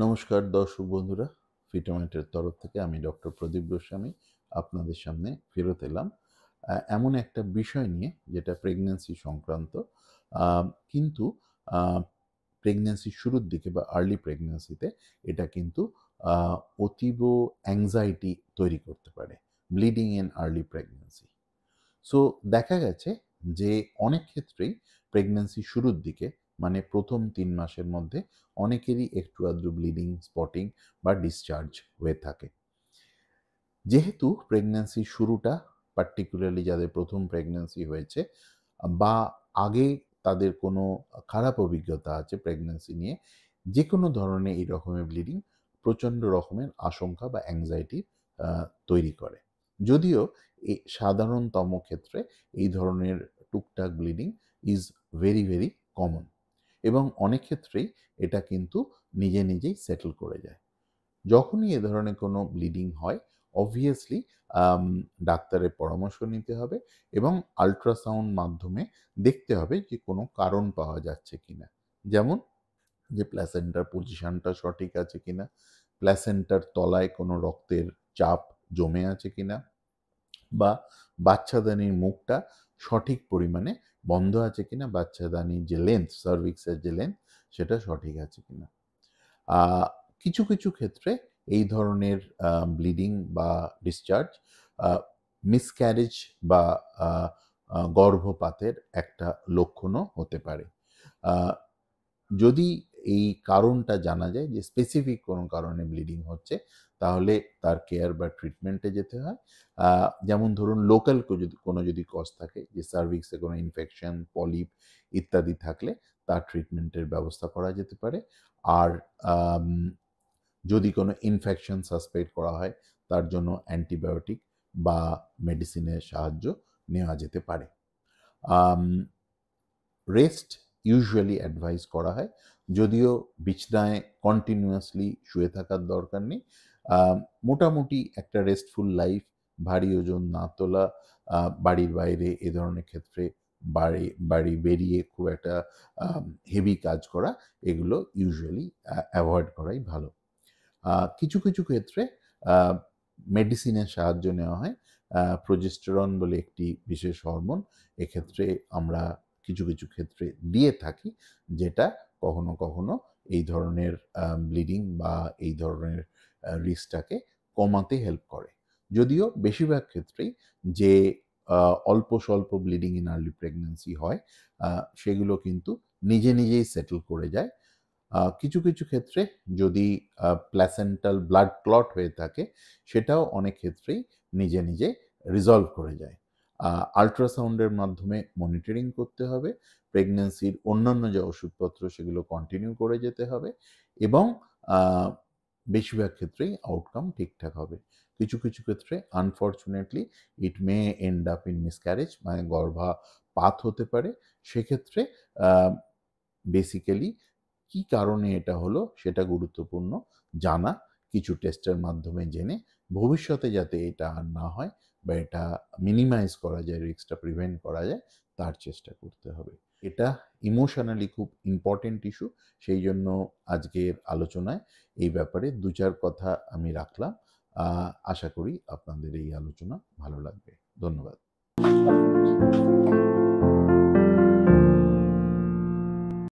নমস্কার দর্শক বন্ধুরা, ফিটোমেটের তরফ থেকে আমি ডক্টর প্রদীপ গোস্বামী আপনাদের সামনে ফেরত এলাম এমন একটা বিষয় নিয়ে যেটা প্রেগন্যান্সি সংক্রান্ত। কিন্তু প্রেগন্যান্সির শুরুর দিকে বা আর্লি প্রেগন্যান্সিতে এটা কিন্তু অতীব অ্যাংজাইটি তৈরি করতে পারে, bleeding in early pregnancy. So দেখা গেছে যে অনেক ক্ষেত্রেই প্রেগন্যান্সি শুরুর দিকে মানে প্রথম ৩ মাসের মধ্যে অনেকেরই একটু আধটু ব্লিডিং, স্পটিং বা ডিসচার্জ হয়ে থাকে। যেহেতু প্রেগন্যান্সির শুরুটা পার্টিকুলারলি যাদের প্রথম প্রেগন্যান্সি হয়েছে বা আগে তাদের কোনো খারাপ অভিজ্ঞতা আছে প্রেগন্যান্সি নিয়ে, যে কোনো ধরনের এই রকমের ব্লিডিং প্রচণ্ড রকমের আশঙ্কা বা অ্যাংজাইটি তৈরি করে। যদিও সাধারণতম ক্ষেত্রে এই ধরনের টুকটাক bleeding is very very common এবং অনেক ক্ষেত্রেই এটা কিন্তু নিজে নিজেই সেটেল করে যায়। যখনই এ ধরনের কোনো ব্লিডিং হয় অবভিয়াসলি ডাক্তারের পরামর্শ নিতে হবে এবং আল্ট্রাসাউন্ড মাধ্যমে দেখতে হবে যে কোনো কারণ পাওয়া যাচ্ছে কিনা। যেমন যে প্ল্যাসেন্টার পজিশনটা সঠিক আছে কিনা, প্ল্যাসেন্টার তলায় কোনো রক্তের চাপ জমে আছে কিনা, বা বাচ্চাদানির মুখটা সঠিক পরিমাণে বন্ধ আছে কিনা, বাচ্চাদানির যে লেন্থ, সার্ভিক্সের যে লেন্থ সেটা সঠিক আছে কিনা। কিছু কিছু ক্ষেত্রে এই ধরনের ব্লিডিং বা ডিসচার্জ মিসক্যারেজ বা গর্ভপাতের একটা লক্ষণও হতে পারে। যদি এই কারণটা জানা যায় যে স্পেসিফিক কোনো কারণে ব্লিডিং হচ্ছে, তাহলে তার কেয়ার বা ট্রিটমেন্টে যেতে হয়। যেমন ধরুন লোকাল যদি কজ থাকে, যে সার্ভিক্সে কোনো ইনফেকশন, পলিপ ইত্যাদি থাকলে তার ট্রিটমেন্টের ব্যবস্থা করা যেতে পারে। আর যদি কোনো ইনফেকশন সাসপেক্ট করা হয় তার জন্য অ্যান্টিবায়োটিক বা মেডিসিনের সাহায্য নেওয়া যেতে পারে। রেস্ট ইউজুয়ালি অ্যাডভাইস করা হয়, যদিও বিছনায় কন্টিনিউয়াসলি শুয়ে থাকার দরকার নেই। মোটামুটি একটা রেস্টফুল লাইফ, ভারী ওজন না তোলা, বাড়ির বাইরে এ ধরনের ক্ষেত্রে বাড়ি বেরিয়ে খুব একটা হেভি কাজ করা, এগুলো ইউজুয়ালি অ্যাভয়েড করাই ভালো। কিছু কিছু ক্ষেত্রে মেডিসিনের সাহায্য নেওয়া হয়। প্রোজেস্টেরন বলে একটি বিশেষ হরমোন এক্ষেত্রে আমরা কিছু কিছু ক্ষেত্রে দিয়ে থাকি, যেটা কখনো কখনো এই ধরনের ব্লিডিং বা এই ধরনের রিস্কটাকে কমাতে হেল্প করে। যদিও বেশিরভাগ ক্ষেত্রেই যে অল্প স্বল্প ব্লিডিং ইন আর্লি প্রেগন্যান্সি হয় সেগুলো কিন্তু নিজে নিজেই সেটেল করে যায়। কিছু কিছু ক্ষেত্রে যদি প্ল্যাসেন্টাল ব্লাড ক্লট হয়ে থাকে সেটাও অনেক ক্ষেত্রেই নিজে নিজে রিজলভ করে যায়। আল্ট্রাসাউন্ডের মাধ্যমে মনিটরিং করতে হবে, প্রেগন্যান্সির অন্যান্য যে ওষুধপত্র সেগুলো কন্টিনিউ করে যেতে হবে এবং বেশিরভাগ ক্ষেত্রেই আউটকাম ঠিকঠাক হবে। কিছু কিছু ক্ষেত্রে unfortunately it May end up in miscarriage, মানে গর্ভপাত হতে পারে। সেক্ষেত্রে বেসিক্যালি কি কারণে এটা হলো সেটা গুরুত্বপূর্ণ জানা, কিছু টেস্টের মাধ্যমে জেনে ভবিষ্যতে যাতে এটা আর না হয় বা এটা মিনিমাইজ করা যায়, রিস্কটা প্রিভেন্ট করা যায়, তার চেষ্টা করতে হবে। এটা ইমোশনালি খুব ইম্পর্টেন্ট ইস্যু, সেই জন্য আজকের আলোচনায় এই ব্যাপারে ২-৪ কথা আমি রাখলাম। আশা করি আপনাদের এই আলোচনা ভালো লাগবে। ধন্যবাদ।